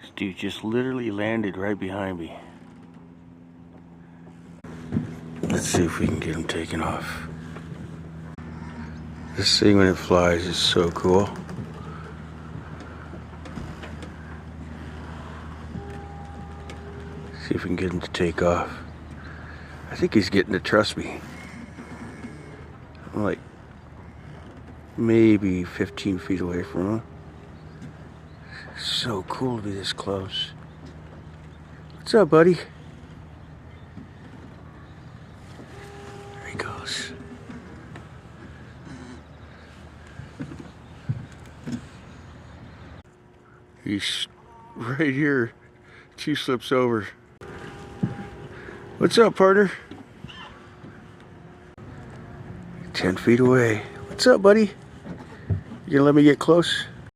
This dude just literally landed right behind me. Let's see if we can get him taken off. This thing when it flies is so cool. See if we can get him to take off. I think he's getting to trust me. I'm like maybe 15 feet away from him. So cool to be this close. What's up, buddy? There he goes. He's right here. 2 slips over. What's up, partner? 10 feet away. What's up, buddy? You gonna let me get close?